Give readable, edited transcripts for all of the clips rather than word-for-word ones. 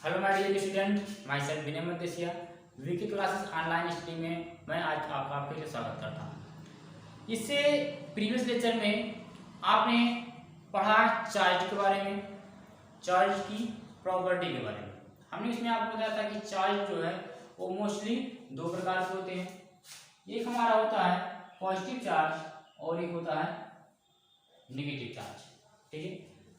Hello my dear student, myself Vinay Madesiya. VK classes online study में मैं आज आपका फिर से स्वागत करता हूँ। इससे प्रीवियस लेक्चर में आपने पढ़ा चार्ज के बारे में, चार्ज की प्रॉपर्टी के बारे में। हमने इसमें आपको बताया था कि चार्ज जो है वो मोस्टली दो प्रकार के होते हैं। एक हमारा होता है पॉजिटिव चार्ज और एक होता है नेगेटिव चार्ज। ठीक है,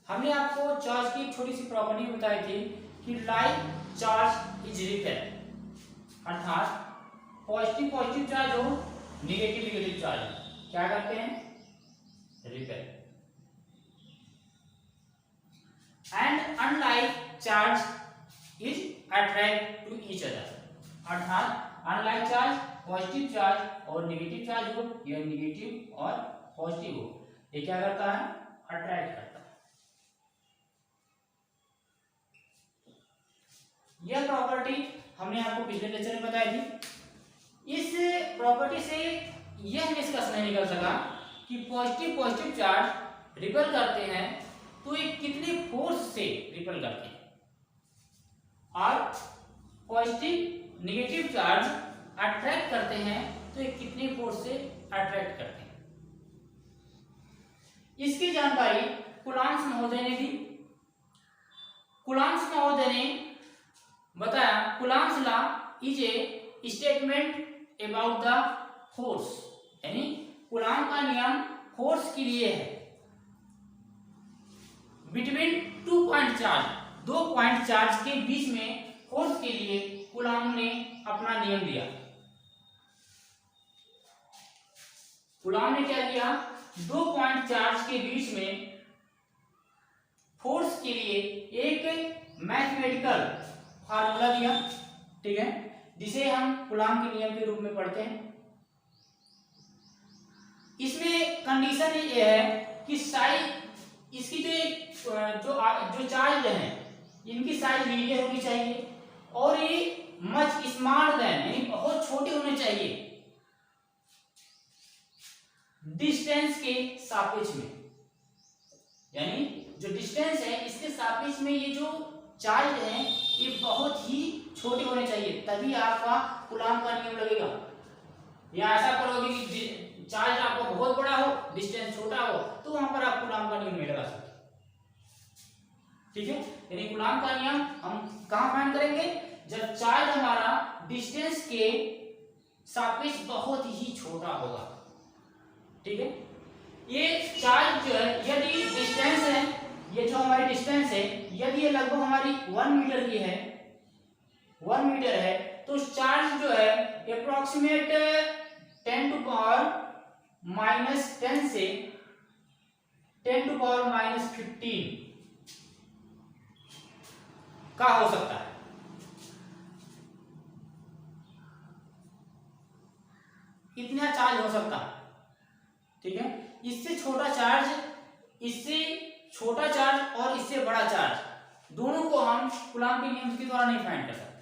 हमने आपको चार्ज की एक छोटी सी प्रॉपर्टी बताई थी कि लाइक चार्ज इज रिपेल, अर्थात पॉजिटिव चार्ज हो नेगेटिव चार्ज क्या करते हैं, repel. And unlike charge is attract to each other, अर्थात अनलाइक चार्ज पॉजिटिव चार्ज और नेगेटिव चार्ज हो या नेगेटिव और पॉजिटिव हो, ये क्या करता है, अट्रैक्ट करता है। यह प्रॉपर्टी हमने आपको पिछले लेक्चर में बताई थी। इस प्रॉपर्टी से यह निष्कर्ष नहीं निकल सका कि पॉजिटिव चार्ज रिपेल करते हैं तो ये कितने फोर्स से रिपेल करते हैं, और पॉजिटिव नेगेटिव चार्ज अट्रैक्ट करते हैं तो ये कितने फोर्स से अट्रैक्ट करते हैं। इसकी जानकारी कूलॉम्स महोदय ने दी। कूलॉम्स महोदय ने बताया Coulomb's law is a statement about the force, यानी कूलॉम का नियम फोर्स के लिए है बिटवीन टू पॉइंट चार्ज, दो पॉइंट चार्ज के बीच में फोर्स के लिए कूलॉम ने अपना नियम दिया। कूलॉम ने क्या किया, दो पॉइंट चार्ज के बीच में फोर्स के लिए एक मैथमेटिकल फार्मूला दिया। ठीक है, जिसे हम कूलॉम के नियम के रूप में पढ़ते हैं। इसमें कंडीशन ये है कि साइज इसकी जो चार्ज है इनकी साइज लीनियर होनी चाहिए और ये मच स्मॉलर देन, यानी बहुत छोटे होने चाहिए डिस्टेंस के सापेक्ष में, यानी जो डिस्टेंस है इसके सापेक्ष में ये जो चार्ज है ये बहुत ही छोटे होने चाहिए, तभी आपका कूलॉम का नियम लगेगा। या ऐसा करोगे कि चार्ज आपका बहुत बड़ा हो डिस्टेंस छोटा हो तो वहां पर आप कूलॉम का नियम नहीं लगा सकते। ठीक है, यानी कूलॉम का नियम हम कहां फाइंड करेंगे, जब चार्ज हमारा डिस्टेंस के सापेक्ष बहुत ही छोटा होगा। ठीक है, ये चार्ज जो है यदि डिस्टेंस है, ये जो हमारी डिस्टेंस है यदि ये लगभग हमारी 1 मीटर की है, 1 मीटर है, तो चार्ज जो है अप्रोक्सीमेट 10 टू पावर -10 से 10 टू पावर -15 का हो सकता है। इतना चार्ज हो सकता है। ठीक है, इससे छोटा चार्ज और इससे बड़ा चार्ज दोनों को हम कूलॉम के नियम के द्वारा नहीं फाइंड कर सकते।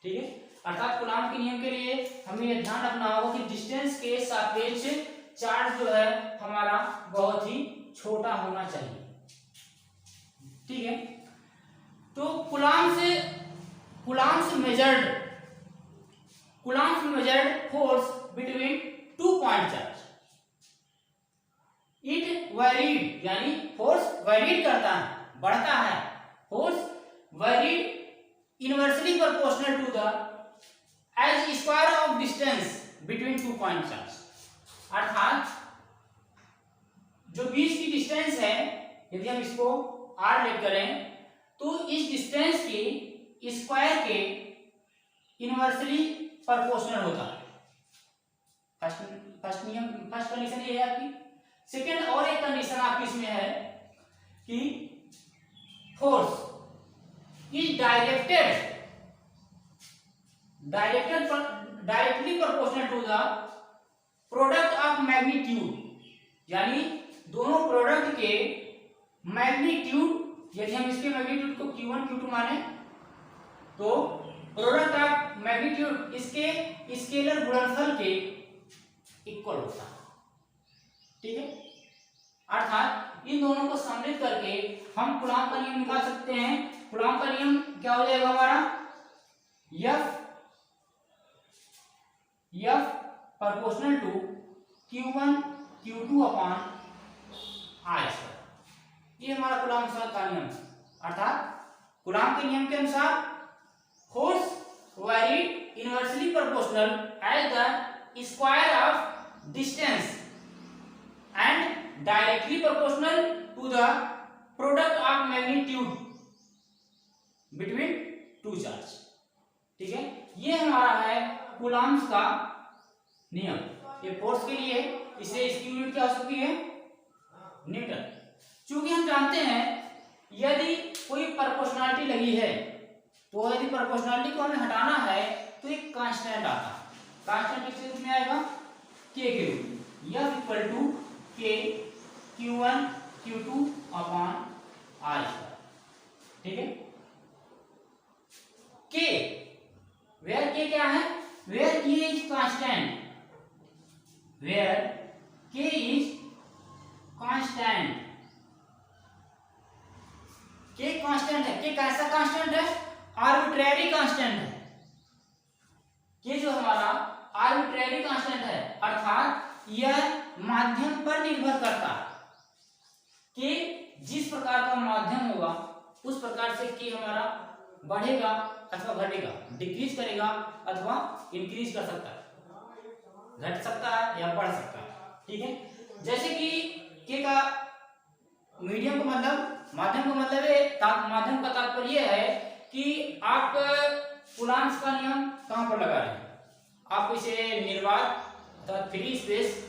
ठीक है, अर्थात कूलॉम के नियम के लिए हमें यह ध्यान रखना होगा कि डिस्टेंस के सापेक्ष चार्ज जो है हमारा बहुत ही छोटा होना चाहिए। ठीक है, तो Coulomb's measured force between two point charge. It varied, यानी फोर्स वेरीड करता है, बढ़ता है। Force varied inversely proportional to the as square of distance between two point charge, अर्थात जो बीच की डिस्टेंस है यदि हम इसको r लेट करें तो इस डिस्टेंस के स्क्वायर के इनवर्सली प्रोपोर्शनल होता है। फर्स्ट कंडीशन ये है आपकी। सेकेंड और एक कंडीशन आपकी इसमें है कि force is directly proportional to the product of magnitude, यानी दोनों प्रोडक्ट के मैग्नीट्यूड, यदि हम इसके मैग्नीट्यूड को Q1 Q2 माने तो प्रोडक्ट ऑफ मैग्नीट्यूड इसके स्केलर गुणनफल के इक्वल होता है। ठीक है, अर्थात इन दोनों को सम्मिलित करके हम कूलॉम का नियम निकाल सकते हैं। कूलॉम का नियम क्या हो जाएगा हमारा, F proportional to Q1 Q2 upon R square. ये हमारा कूलॉम का नियम। अर्थात कूलॉम के नियम के अनुसार force varied inversely proportional as the square of distance and directly proportional to the product of magnitude between two charge. ठीक है, ये हमारा है कूलॉम्स का नियम। ये फोर्स के लिए, इससे इसकी यूनिट क्या हो सकती है, न्यूटन। चूंकि हम जानते हैं यदि कोई प्रोपोर्शनलिटी लगी है तो यदि प्रोपोर्शनलिटी को हमें हटाना है तो एक कांस्टेंट आता है। कांस्टेंट किस रूप में आएगा, के के रूप, F इक्वल टू के Q1 Q2 upon R square. ठीक है, के वेयर के क्या है, वेयर के इज कांस्टेंट, वेयर के इज कांस्टेंट। के कांस्टेंट है, के कैसा कांस्टेंट है, आर्बिट्रेरी कांस्टेंट है। के जो हमारा आर्बिट्रेरी कांस्टेंट है, अर्थात यह माध्यम पर निर्भर करता है। के जिस प्रकार का माध्यम होगा उस प्रकार से के हमारा बढ़ेगा अथवा घटेगा, डिक्रीज करेगा अथवा इंक्रीज कर सकता है, घट सकता है या बढ़ सकता है। ठीक है, जैसे कि के का मीडियम का मतलब, माध्यम का मतलब है, माध्यम का तात्पर्य यह है कि आप कूलॉम्स का नियम कहां पर लगा रहे हैं, आप इसे निर्वात अथवा फ्री स्पेस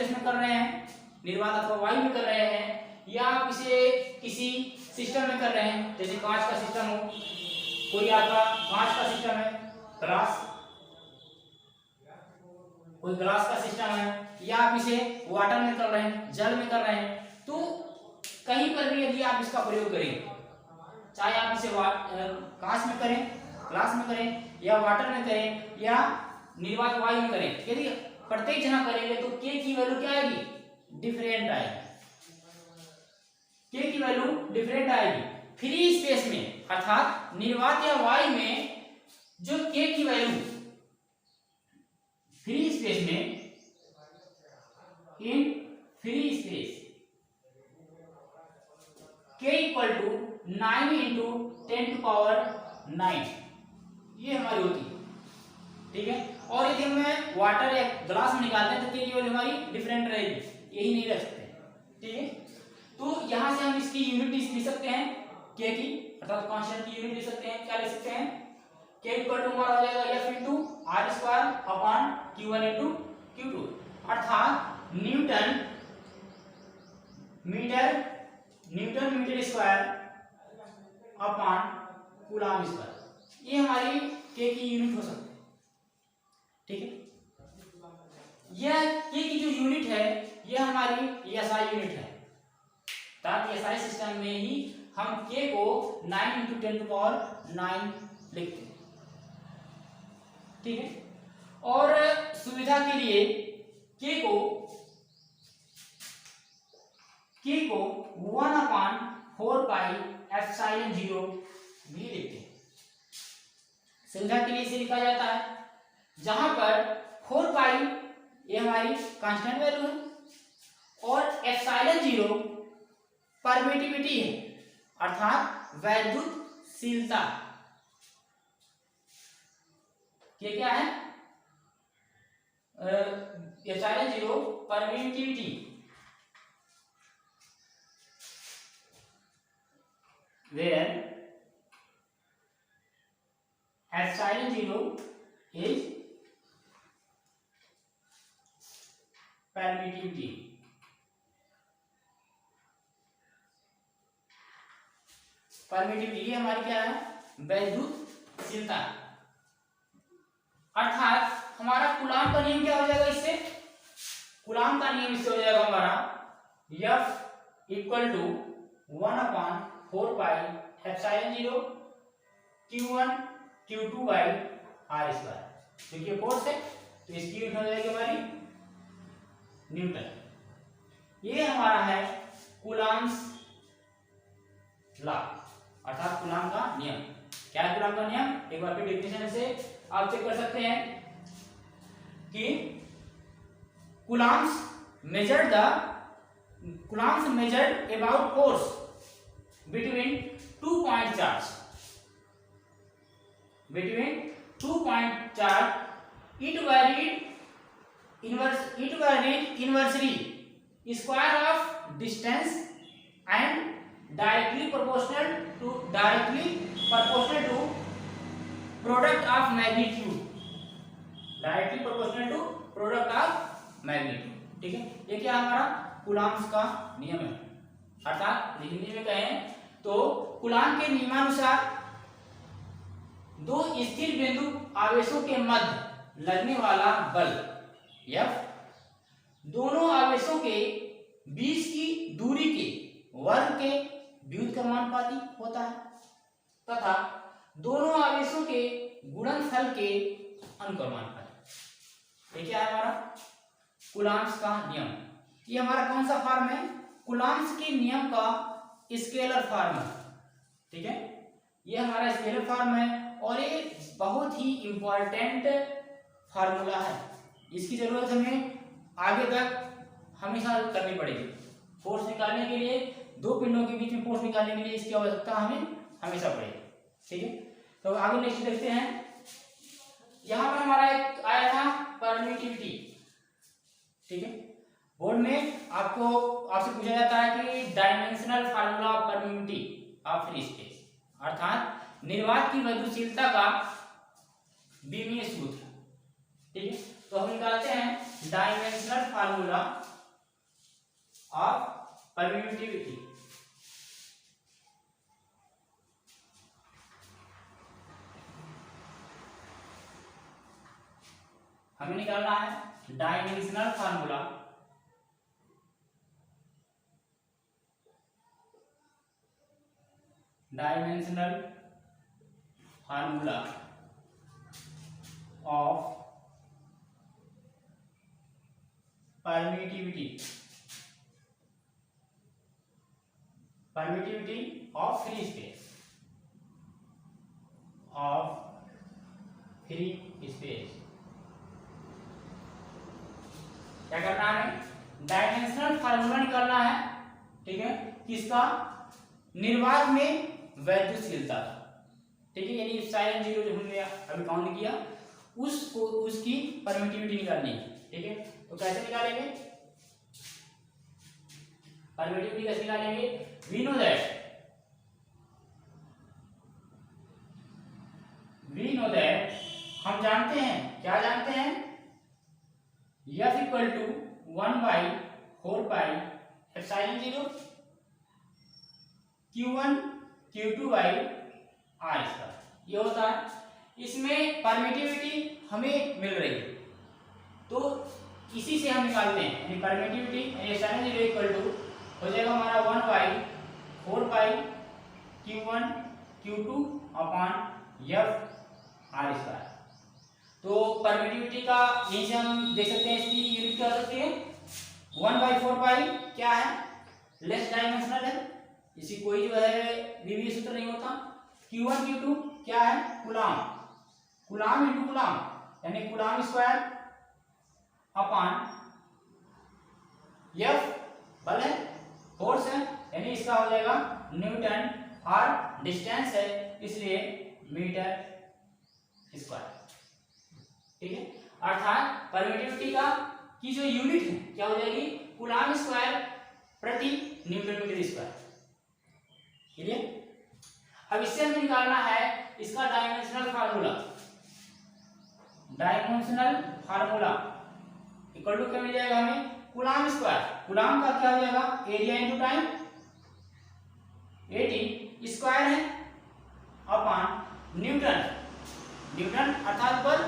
में कर रहे हैं, निर्वात अथवा वायु में कर रहे हैं, या आप इसे किसी सिस्टम में कर रहे हैं, जैसे कांच का सिस्टम हो, कोई आपका कांच का सिस्टम है, कोई ग्लास का सिस्टम है, या आप इसे वाटर में कर रहे हैं, जल में कर रहे हैं, तो कहीं पर भी यदि आप इसका प्रयोग करें, चाहे आप इसे कांच में करें, ग्लास में करें, या वाटर में करें, या निर्वात वायु में करें, यदि प्रत्येक जगह करेंगे तो के की वैल्यू क्या आएगी, डिफरेंट आएगी। के की वैल्यू डिफरेंट आएगी। फ्री स्पेस में अर्थात निर्वात या वायु में जो के की वैल्यू फ्री स्पेस में, इन फ्री स्पेस के इक्वल टू 9 इंटू 10⁹, ये हमारी होती है। ठीक है, और यदि हमें वाटर या ग्लास में निकालते हैं तो के की वैल्यू हमारी डिफरेंट रहेगी, यही नहीं रख सकते। ठीक है, तो यहां से हम इसकी यूनिट लिख सकते हैं के की, अर्थात कांस्टेंट की यूनिट लिख सकते हैं। क्या लिख सकते हैं, के इक्वल टू हमारा हो जाएगा F into R square upon Q1 into Q2, अर्थात newton metre square upon coulomb square. ये हमारी के की यूनिट हो सकती है। ठीक है, यह के की जो यूनिट है यह हमारी एसआई यूनिट है, ताकि एसआई सिस्टम में ही हम के को 9 इंटू 10⁹ लिखते हैं। ठीक है, और सुविधा के लिए के को 1/4πε0 भी लिखते हैं। सुविधा के लिए इसे लिखा जाता है, जहां पर 4π ये हमारी कांस्टेंट वैल्यू है और ε0 परमिटिविटी है, अर्थात वैद्युतशीलता। ये क्या है, ε0 permittivity, where ε0 is permittivity। Permittivity ये हमारी क्या है, वैद्युतशीलता। अर्थात हमारा कूलॉम का नियम क्या हो जाएगा, इससे कूलॉम का नियम इससे हो जाएगा हमारा F equal to 1/4πε0 Q1 Q2 by R square, क्योंकि फोर्स है तो इसकी यूनिट हो जाएगी हमारी न्यूटन। ये हमारा है कूलम्ब्स लॉ, अर्थात कूलम्ब का नियम। क्या है कूलम्ब का नियम? एक बार फिर डेफिनेशन से आप चेक कर सकते हैं कि Coulomb's measured about force between 2 point charge, it varied inversely square of distance and directly proportional to product of magnitude, ठीक है। ये क्या हमारा कूलम्ब्स का नियम है, अर्थात हिंदी में कहें तो कूलम्ब के नियमानुसार दो स्थिर बिंदु आवेशों के मध्य लगने वाला बल F दोनों आवेशों के बीच की दूरी के वर्ग के व्युत्क्रमानुपाती होता है तथा दोनों आवेशों के गुणनफल के अनुक्रमानुपाती। ये क्या है हमारा कूलम्ब्स का नियम। ये हमारा कौन सा फॉर्म है? कूलम्ब्स के नियम का स्केलर फॉर्म है, ठीक है। ये हमारा स्केलर फॉर्म है और ये बहुत ही इंपॉर्टेंट फार्मूला है। इसकी जरूरत हमें आगे तक हमेशा करनी पड़ेगी। फोर्स निकालने के लिए, दो पिंडों के बीच में फोर्स निकालने के लिए इसकी आवश्यकता हमें हमेशा पड़ेगी, ठीक है। तो आगे नेक्स्ट देखते हैं। यहाँ पर हमारा एक आया था परमिटिविटी, ठीक है। बोर्ड में आपसे पूछा जाता है कि dimensional formula of permittivity of free space, अर्थात निर्वात की वैद्युशीलता का बीमीय सूत्र, ठीक है। तो हम निकालते हैं डायमेंशनल फार्मूला ऑफ परमिटिविटी। हमें निकालना है dimensional formula of permittivity of free space. क्या करना है? डायमेंशनल फार्मूला निकालना है, ठीक है। किसका? निर्वात में वैद्युशीलता, ठीक है। यानी साइन जीरो जो हमने अभी काउंट किया उसकी परमिटिविटी निकालनी है, ठीक है। तो कैसे निकालेंगे परमिटिविटी? कैसे निकालेंगे? वी नो दैट हम जानते हैं, क्या जानते हैं? F equal to 1/4πε0 Q1 Q2 by R square, ये होता है। इसमें परमिटिविटी हमें मिल रही है तो इसी से हम निकालते हैं, यानी परमिटिविटी साइन इक्वल टू हो जाएगा हमारा 1/4π Q1 upon F R square. तो परमिटिविटी का यहीं से हम देख सकते हैं, इसकी यूनिट क्या हो सकती है? 1/4π क्या है? लेस डायमेंशनल है, इसी कोई जो है विमीय सूत्र नहीं होता। Q1 Q2 क्या है? कूलम्ब इंटू कूलम्ब, यानी कूलम्ब स्क्वायर अपॉन F बल है, फोर्स है, यानी इसका हो जाएगा न्यूटन, और डिस्टेंस है इसलिए मीटर स्क्वायर, ठीक है। अर्थात परमिटिविटी की जो यूनिट है क्या हो जाएगी? कूलम्ब स्क्वायर प्रति न्यूटन मीटर स्क्वायर, ठीक है। अब इससे हमें निकालना है इसका डायमेंशनल फार्मूला इक्वल टू क्या मिल जाएगा हमें? कूलम्ब स्क्वायर, कूलम्ब का क्या हो जाएगा? एरिया इंटू टाइम, 80 स्क्वायर है अपॉन न्यूटन अर्थात बल,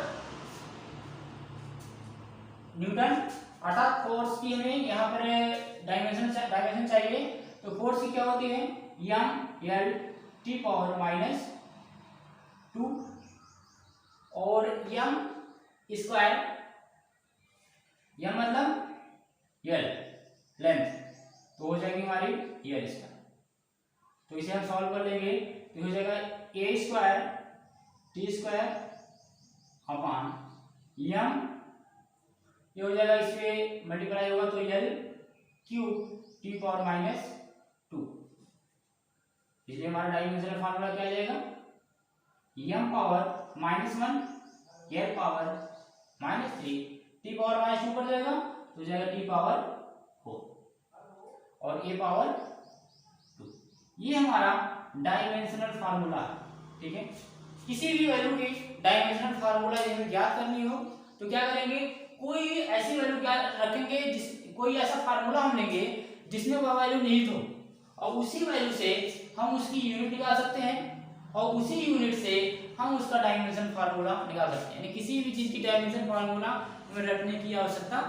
न्यूटन अर्थात फोर्स की हमें यहाँ पर डायमेंशन चाहिए। तो फोर्स की क्या होती है? m/2 और m स्क्वायर, m मतलब l लेंथ, तो हो जाएगी हमारी ईयर स्क्वायर। तो इसे हम सॉल्व कर लेंगे तो हो जाएगा ए स्क्वायर टी स्क्वायर अपॉन यम, ये हो जाएगा इससे मल्टीप्लाई होगा तो एल क्यूब टी पावर -2, इसलिए हमारा डायमेंशनल फार्मूला क्या आ जाएगा M power -1 L power -3 T power -2 कर जाएगा तो हो जाएगा टी पावर 4 और ए पावर 2। ये हमारा डायमेंशनल फार्मूला है, ठीक है। किसी भी वैल्यू की डायमेंशनल फार्मूला यदि ज्ञात करनी हो तो क्या करेंगे, कोई ऐसी वैल्यू ज्ञात रखेंगे कोई ऐसा फार्मूला हम लेंगे जिसमें वह वैल्यू निहित हो और उसी वैल्यू से हम उसकी यूनिट निकाल सकते हैं और उसी यूनिट से हम उसका डायमेंशन फार्मूला निकाल सकते हैं। यानी किसी भी चीज की डायमेंशन फार्मूला हमें रखने की आवश्यकता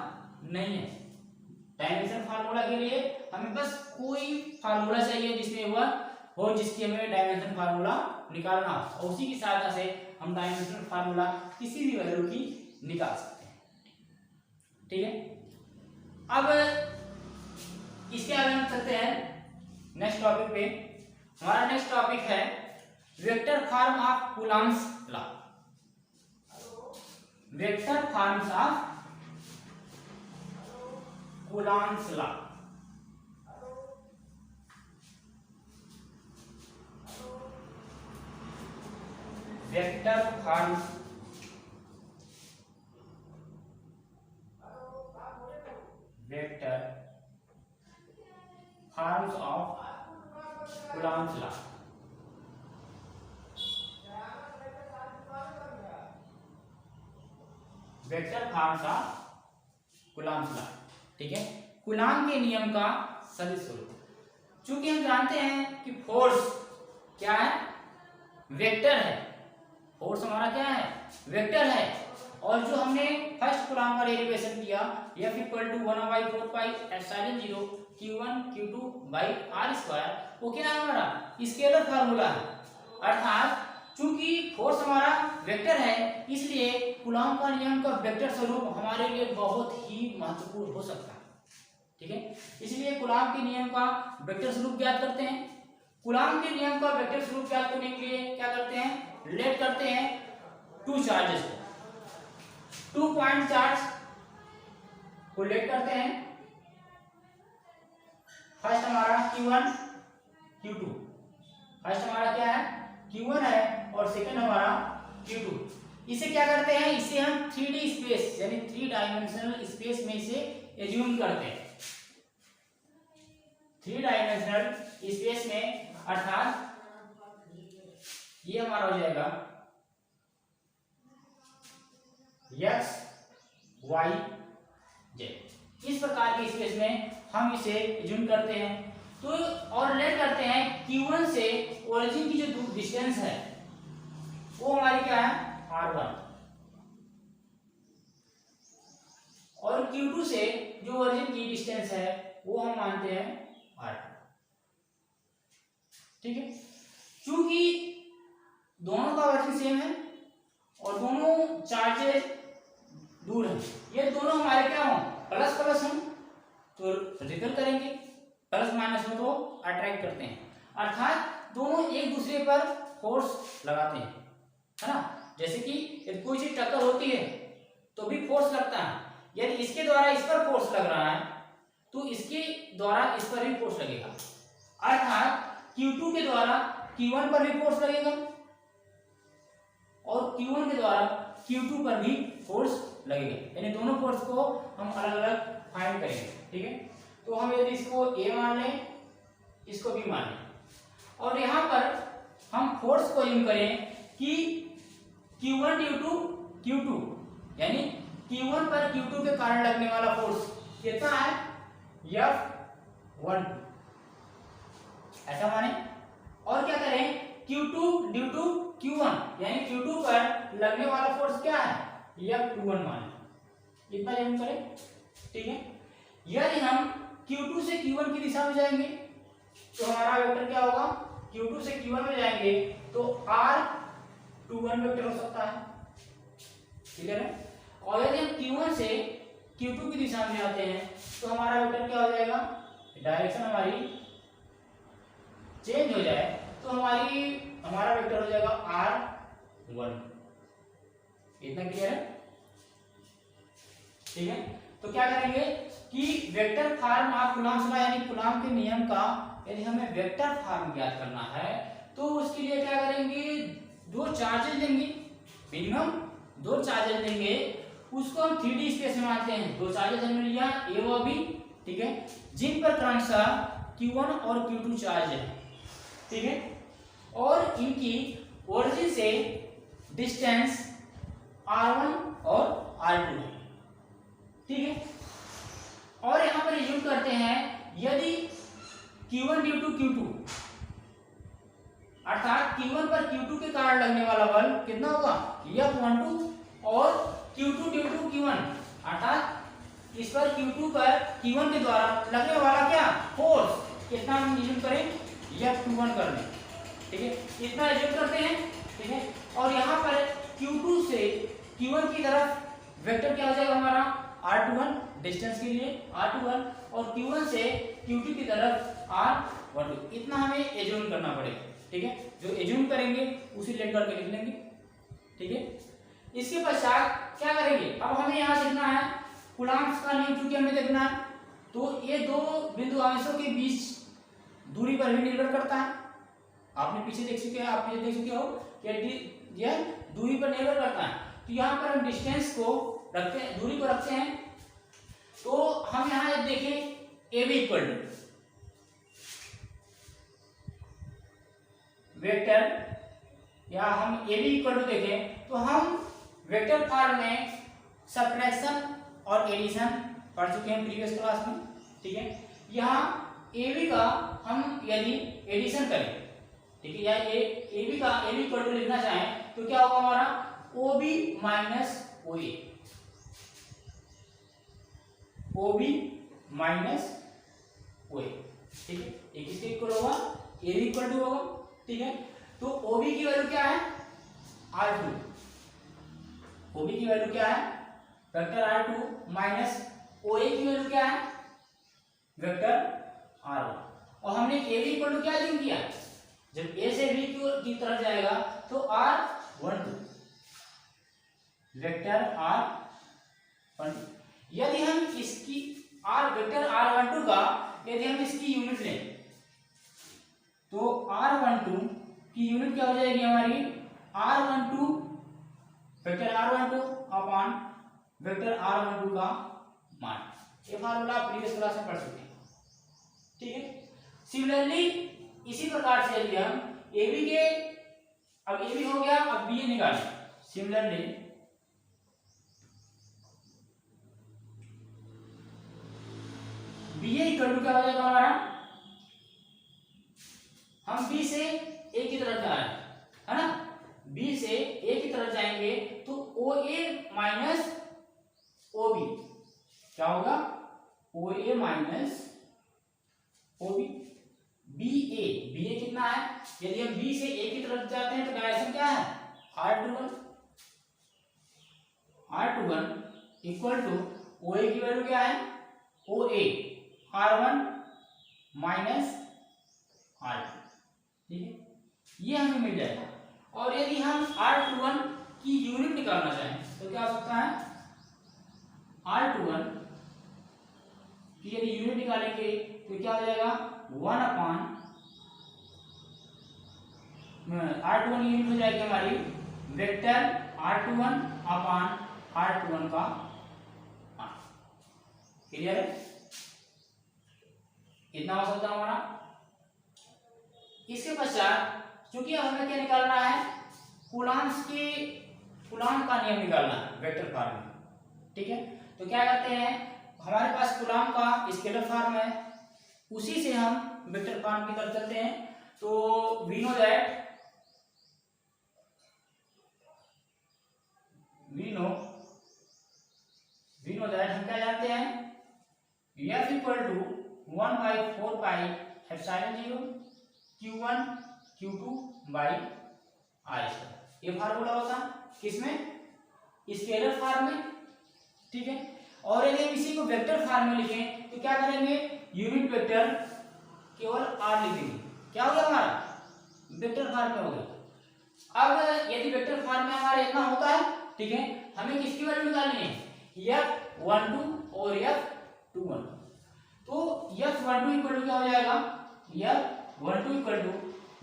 नहीं है। डायमेंशन फार्मूला के लिए हमें बस कोई फार्मूला चाहिए जिसमें वह हो जिसकी हमें डायमेंशन फार्मूला निकालना हो और उसी की सहायता से हम डायमेंशन फार्मूला किसी भी वैल्यू की निकाल सकते हैं, ठीक है। अब इसके आगे हम चलते हैं नेक्स्ट टॉपिक पे। हमारा नेक्स्ट टॉपिक है vector form of Coulomb's law. Vector forms of Coulomb's law. Vector forms of Coulomb's law. Vector forms of Coulomb's law, ठीक है। कूलॉम के नियम का सदिश स्वरूप। चूंकि हम जानते हैं कि फोर्स क्या है, वेक्टर है। फोर्स हमारा क्या है, वेक्टर है। और जो हमने फर्स्ट कूलॉम का डेरिवेशन किया F = 1/4 pi epsilon 0 Q1 Q2 by R square, वो क्या है हमारा स्केलर फार्मूला है। अर्थात चूंकि फोर्स हमारा वेक्टर है इसलिए कूलॉम का नियम का वेक्टर स्वरूप हमारे लिए बहुत ही महत्वपूर्ण हो सकता है, ठीक है। इसलिए कूलॉम के नियम का वेक्टर स्वरूप ज्ञात करते हैं। कूलॉम के नियम का वेक्टर स्वरूप ज्ञात करने के लिए क्या करते हैं, रिलेट करते हैं टू चार्जेस को। 2 पॉइंट चार्ज को रिलेट करते हैं। फर्स्ट हमारा Q1 Q2, फर्स्ट हमारा क्या है Q1 है और सेकंड हमारा Q2। इसे क्या करते हैं, इसे हम 3D स्पेस यानी 3 डायमेंशनल स्पेस में इसे एज्यूम करते हैं। 3 डायमेंशनल स्पेस में, अर्थात ये हमारा हो जाएगा X Y Z। इस प्रकार के स्पेस में हम इसे एज्यूम करते हैं। तो और रिलेट करते हैं Q1 से ओरिजिन की जो डिस्टेंस है वो हमारी क्या है R1 और Q2 से जो ओरिजिन की डिस्टेंस है वो हम मानते हैं R2, ठीक है। क्योंकि दोनों का ओरिजिन सेम है और दोनों चार्जेस दूर हैं, ये दोनों हमारे क्या हो प्लस प्लस हों तो रिपल करेंगे, प्लस माइनस हो तो अट्रैक्ट करते हैं। अर्थात दोनों एक दूसरे पर फोर्स लगाते हैं, है ना। जैसे कि यदि कोई चीज टक्कर होती है तो भी फोर्स लगता है। यदि इसके द्वारा इस पर फोर्स लग रहा है तो इसके द्वारा इस पर भी फोर्स लगेगा। अर्थात Q2 के द्वारा Q1 पर भी फोर्स लगेगा और Q1 के द्वारा Q2 पर भी फोर्स लगेगा। यानी दोनों फोर्स को हम अलग अलग फाइंड करेंगे, ठीक है। तो हम यदि इसको A मान लें, इसको B मान लें और यहाँ पर हम फोर्स को यूज करें कि Q1 Q2 यानी Q1 पर Q2 के कारण लगने वाला फोर्स कितना है F12, ऐसा माने। और क्या करें Q2 ड्यू टू Q1 यानी Q2 पर लगने वाला फोर्स क्या है F21 माने। इतना यूज करें, ठीक है। यदि हम Q2 से Q1 की दिशा में जाएंगे तो हमारा वेक्टर क्या होगा, Q2 से Q1 में जाएंगे तो R21 वेक्टर हो सकता है, ठीक है। और यदि हम Q1 से Q2 की दिशा में जाते हैं तो हमारा वेक्टर क्या हो जाएगा डायरेक्शन हमारी चेंज हो जाए तो हमारा वेक्टर हो जाएगा R1। इतना क्लियर है? ठीक है, तो क्या करेंगे कि वेक्टर फॉर्म आप कूलॉम्स लॉ यानी कूलॉम के नियम का यदि हमें वेक्टर फॉर्म ज्ञात करना है तो उसके लिए क्या करेंगे, दो चार्जेस लेंगे, मिनिमम दो चार्जेस लेंगे, उसको हम 3D स्पेस में मानते हैं। दो चार्जेस हमने लिया ए व बी, ठीक है, जिन पर क्रमशः Q1 और Q2 चार्ज है, ठीक है, और इनकी ओरिजिन से डिस्टेंस R1 और R2 है, ठीक है। और यहां पर यूज करते हैं यदि Q1 ड्यू टू Q2 अर्थात Q1 पर Q2 के कारण लगने वाला बल कितना होगा, F12, और Q2 ड्यू टू Q1 अर्थात इस पर Q2 पर Q1 के द्वारा लगने वाला क्या फोर्स, कितना हम यूज करें, F21 करने, ठीक है, इतना यूज करते हैं, ठीक है। और यहाँ पर Q2 से Q1 की तरफ वेक्टर क्या हो जाएगा हमारा R21 डिस्टेंस के लिए R21, और Q1 से Q2 की तरफ R12, इतना हमें एज्यूम करना पड़ेगा, ठीक है। जो एज्यूम करेंगे उसी लेट करके लिख लेंगे, ठीक है। इसके पश्चात क्या करेंगे, अब हमें यहाँ देखना है कूलॉम्स का नियम, चूंकि हमें देखना है तो ये दो बिंदु आवेशों के बीच दूरी पर भी निर्भर करता है। आपने पीछे देख चुके हैं, आप ये देख चुके हो कि यह दूरी पर निर्भर करता है। तो यहाँ पर हम डिस्टेंस को रखते हैं, दूरी को रखते हैं, तो हम यहाँ देखें AB इक्वल टू वेक्टर, या हम AB इक्वल टू देखें तो हम वेक्टर फॉर्म में सबट्रैक्शन और एडिशन पढ़ चुके हैं प्रीवियस क्लास में, ठीक है। यहाँ AB का हम यदि एडिशन करें, ठीक है, या AB का AB इक्वल टू लिखना चाहें तो क्या होगा हमारा OB minus OA, OB minus OA, ठीक है, एक इसके इक्वल होगा, AB इक्वल टू होगा, ठीक है। तो OB की वैल्यू क्या है R2, OB की वैल्यू क्या है वेक्टर R2 माइनस OA की वैल्यू क्या है वेक्टर R1, और हमने AB इक्वल टू क्या यूज किया, जब A से B की तरफ जाएगा तो R12 वेक्टर R12। यदि हम इसकी वेक्टर R12 का यदि हम इसकी यूनिट लें तो R12 की यूनिट क्या हो जाएगी हमारी R12 vector R12 upon vector R12 का मान। ये फार्मूला प्रीवियस क्लास में पढ़ चुके हैं, ठीक है। सिमिलरली इसी प्रकार से यदि हम AB के, अब AB हो गया, अब BA निकालें, सिमिलरली BA इक्वल टू क्या हो जाएगा हमारा, हम B से A की तरफ जा रहे हैं, है ना, B से A की तरफ जाएंगे तो OA माइनस OB क्या होगा, OA माइनस OB, BA कितना है, यदि हम B से A की तरफ जाते हैं तो डायरेक्शन क्या है R21 इक्वल टू OA की वैल्यू क्या है OA R1 माइनस R2, ठीक है, ये हमें मिल जाएगा। और यदि हम R21 की यूनिट निकालना चाहें तो क्या हो सकता है, R21 की यदि यूनिट निकालेंगे तो क्या हो जाएगा 1 अपॉन R21 यूनिट हो जाएगी हमारी वेक्टर R21 अपॉन R21 का मान। क्लियर है, इतना हो सकता है हमारा। इसके पश्चात चूंकि हमें क्या निकालना है, कूलॉम का नियम निकालना है वेक्टर फॉर्म में, ठीक है। तो क्या करते हैं, हमारे पास कूलॉम का स्केलर फॉर्म है, उसी से हम वेक्टर फॉर्म की तरफ चलते हैं। तो वी नो दैट हम क्या जानते हैं, F equal to 1/4 pi epsilon 0 Q1 Q2 by R square. ये फार्मूला होता किसमें, स्केलर फॉर्म में, ठीक है। और यदि हम इसी को वेक्टर फॉर्म में लिखें तो क्या करेंगे, यूनिट वेक्टर केवल r लिख देंगे। क्या हो गया हमारा, वेक्टर फॉर्म में हो गया। अब यदि वेक्टर फॉर्म में हमारा इतना होता है, ठीक है, हमें किसकी वैल्यू निकालनी है, F12 और F21। तो F12 इक्वल टू क्या हो जाएगा, F12 equal to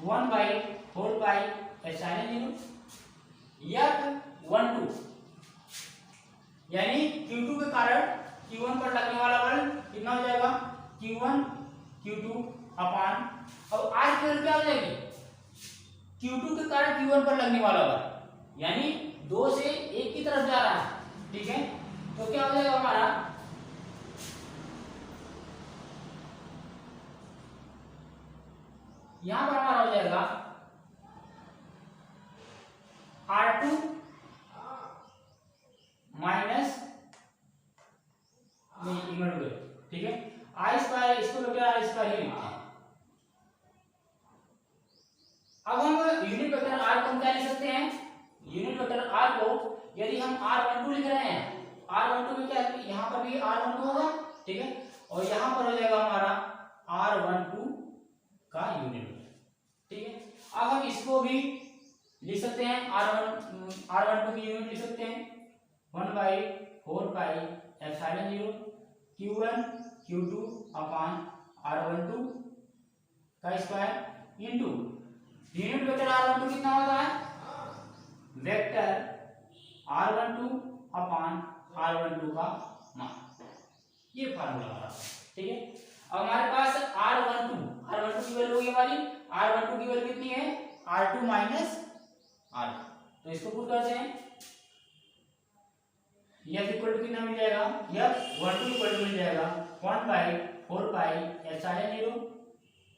1/4 pi epsilon 0 F12 यानी Q2 के कारण Q1 पर लगने वाला बल कितना हो जाएगा, Q1 Q2 अपान, अब R की वैल्यू क्या हो जाएगी, Q2 के कारण Q1 पर लगने वाला बल, यानी 2 से 1 की तरफ जा रहा है, ठीक है। तो क्या हो जाएगा हमारा, यहां पर हमारा हो जाएगा R2 माइनस नहीं, ठीक है, आई स्क्वायर, इसको वेक्टर आई स्क्वायर ही लिखते हैं। अब हम यूनिट वेक्टर r को हम क्या लिख सकते हैं, यूनिट वेक्टर r को यदि हम r12 लिख रहे हैं, r12 में क्या है, यहाँ पर भी r12 होगा, ठीक है, और यहाँ पर हो जाएगा हमारा r12 का यूनिट, ठीक है। अब हम इसको भी लिख सकते हैं, r12 की यूनिट लिख सकते हैं 1/4 पाई एप्सिलॉन 0 Q1 Q2 अपान r12 का square into unit vector r12 कितना होता है, वेक्टर r12 अपान r12 का मान, ये फार्मूला हमारा, ठीक है। अब हमारे पास r12 की वैल्यू होगी हमारी, r12 की वैल्यू कितनी है, r2 माइनस r, तो इसको पुट करते हैं, F इक्वल टू कितना मिल जाएगा, F12 इक्वल टू मिल जाएगा 1/4 pi epsilon 0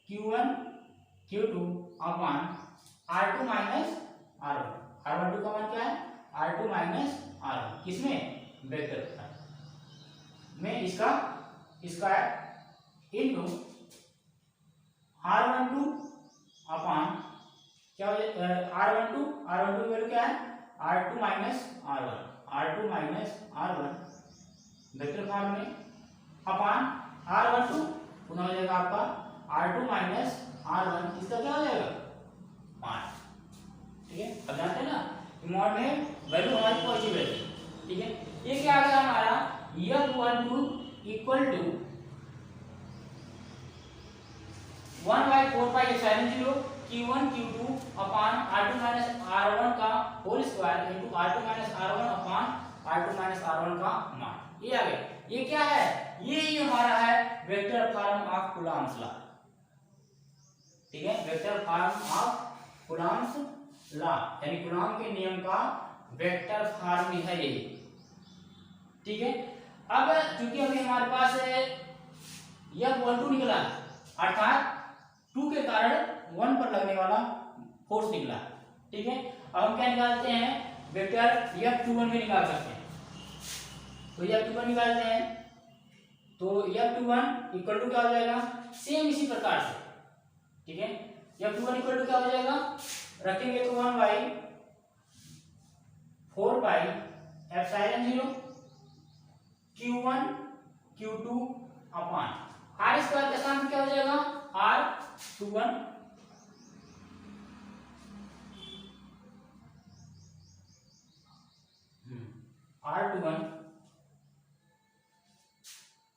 Q1 Q2 upon R2 minus R1, R12 का मान क्या है, R2 माइनस R1, किसमें, वेक्टर में, इसका स्क्वायर इनटू R12 अपान क्या हो जाएगा, R12 की वैल्यू क्या है, R2 minus R1, R2 minus R1 vector form में अपान R12 पुनः हो जाएगा आपका R2 माइनस R1, इसका क्या हो जाएगा 5, ठीक है। अब जानते हैं ना मॉड में वैल्यू हमारी पॉजिटिव रहती है, ठीक है। ये क्या आ गया हमारा, F12 equal to 1/4 pi epsilon 0 Q1 Q2 upon R2 minus R1 का whole square into R2 minus R1 upon R2 minus R1 का मान, ये आ गया। ये क्या है, ये हमारा है vector form of Coulomb's law, ठीक है, vector form of Coulomb's law, यानी कूलॉम के नियम का वेक्टर फॉर्म है ये, ठीक है। अब चूंकि अभी हमारे पास F12 निकला, अर्थात 2 के कारण 1 पर लगने वाला फोर्स निकला, ठीक है। अब हम क्या निकालते हैं, वेक्टर F21 भी निकाल सकते हैं, तो F21 निकालते हैं, तो F21 इक्वल टू क्या हो जाएगा, सेम इसी प्रकार से, ठीक है। F21 इक्वल टू क्या हो जाएगा, रखेंगे तो 1/4 पाई एप्सिलॉन 0 Q1 Q2 अपान R स्क्वायर का स्थान क्या हो जाएगा, R21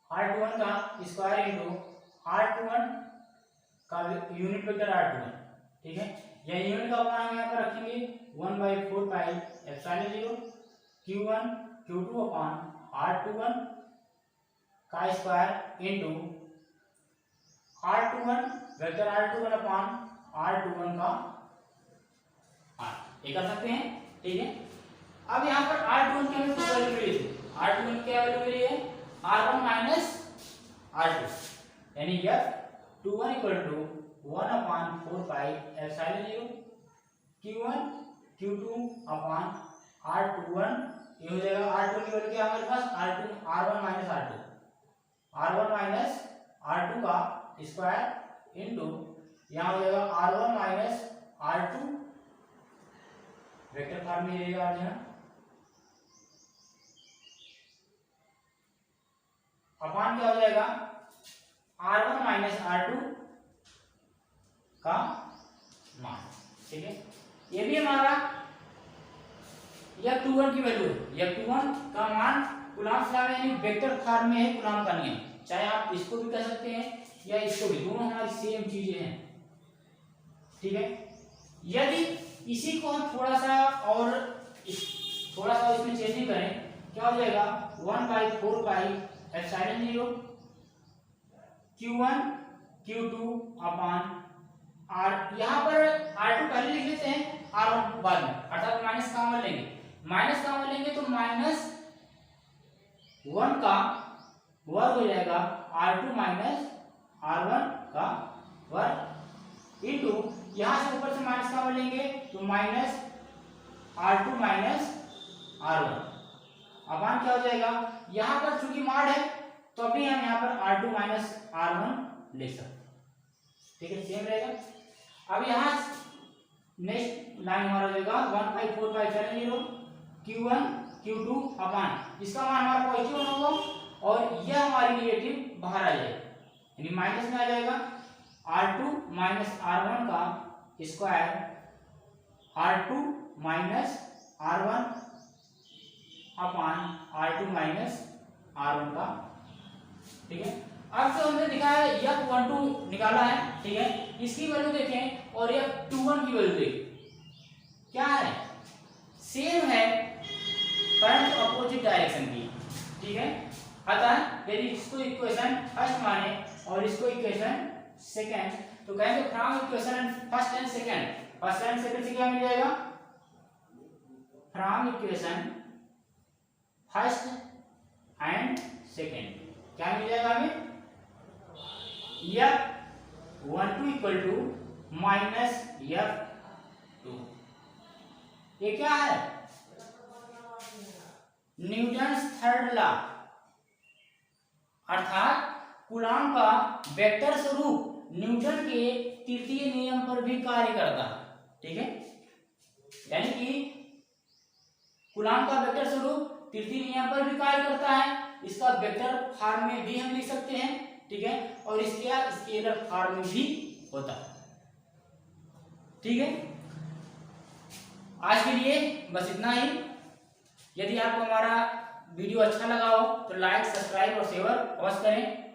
R21 का स्क्वायर इनटू R21 का यूनिट वेक्टर R21, ठीक है। यह यूनिट का मान हम यहाँ पर रखेंगे 1/4 pi epsilon 0 Q1 Q2 upon R21 का square into R21 vector R21 अपान R21 का R, ये कर सकते हैं, ठीक है। अब यहाँ पर R21 की हमें कुछ वैल्यू मिली थी, R21 की क्या वैल्यू मिली है, R1 माइनस R2, यानी F21 equal to 1/4 pi epsilon 0 Q1 Q2 upon R21, ये हो जाएगा R2 की वैल्यू क्या है हमारे पास, R1 माइनस R2 का स्क्वायर इनटू यहाँ हो जाएगा R1 minus R2 vector form में रहेगा यहाँ अपान क्या हो जाएगा R1 माइनस R2 का मान। ठीक है, ये भी हमारा F21 की वैल्यू है। F21 का मान कूलम्ब लॉ में यानी वेक्टर फॉर्म में है कूलम्ब का नियम। चाहे आप इसको भी कह सकते हैं या इसको भी, दोनों हमारी सेम चीजें हैं। ठीक है, यदि इसी को हम थोड़ा सा इसमें चेंजिंग करें, क्या हो जाएगा 1/4 पाई एप्सिलॉन 0 Q1 Q2 अपान R। यहाँ पर R2 पहले लिख लेते हैं, R1 बाद में, अर्थात माइनस कॉमन लेंगे। माइनस कॉमन लेंगे तो -1 का वर्ग हो जाएगा R2 माइनस R1 का वर्ग इंटू, यहाँ से ऊपर से माइनस कॉमन लेंगे तो माइनस R2 माइनस R1 अपान क्या हो जाएगा, यहाँ पर चूंकि मॉड है तो अभी हम यहाँ पर R2 माइनस R1 ले सकते हैं। ठीक है, सेम रहेगा। अब यहाँ नेक्स्ट लाइन हमारा हो जाएगा 1/4 पाई एप्सिलॉन 0 Q1 Q2 अपान, इसका मान हमारा पॉजिटिव होगा और यह हमारी नेगेटिव बाहर आ जाएगा, यानी माइनस में आ जाएगा। R2 माइनस R1 का square R2 minus R1 upon R2 minus R1 का। ठीक है, अब जो हमने दिखाया F12 निकाला है, ठीक है, इसकी वैल्यू देखें और F21 की वैल्यू देखें, क्या है, सेम है परंतु अपोजिट डायरेक्शन की। ठीक है, अतः यदि इसको इक्वेशन फर्स्ट माने और इसको इक्वेशन सेकंड, तो कहेंगे from equation first and second से क्या मिल जाएगा, from equation first and second क्या मिल जाएगा हमें, F12 equal to minus F2। ये क्या है, न्यूटन्स थर्ड लॉ, अर्थात कूलम्ब का वेक्टर स्वरूप न्यूटन के तृतीय नियम पर भी कार्य करता है। ठीक है, यानी कि कूलम्ब का वेक्टर स्वरूप तृतीय नियम पर भी कार्य करता है, इसका वेक्टर फॉर्म में भी हम लिख सकते हैं। ठीक है, और इसके स्केलर फॉर्म में भी होता है। ठीक है, आज के लिए बस इतना ही। यदि आपको हमारा वीडियो अच्छा लगा हो तो लाइक, सब्सक्राइब और शेयर अवश्य करें।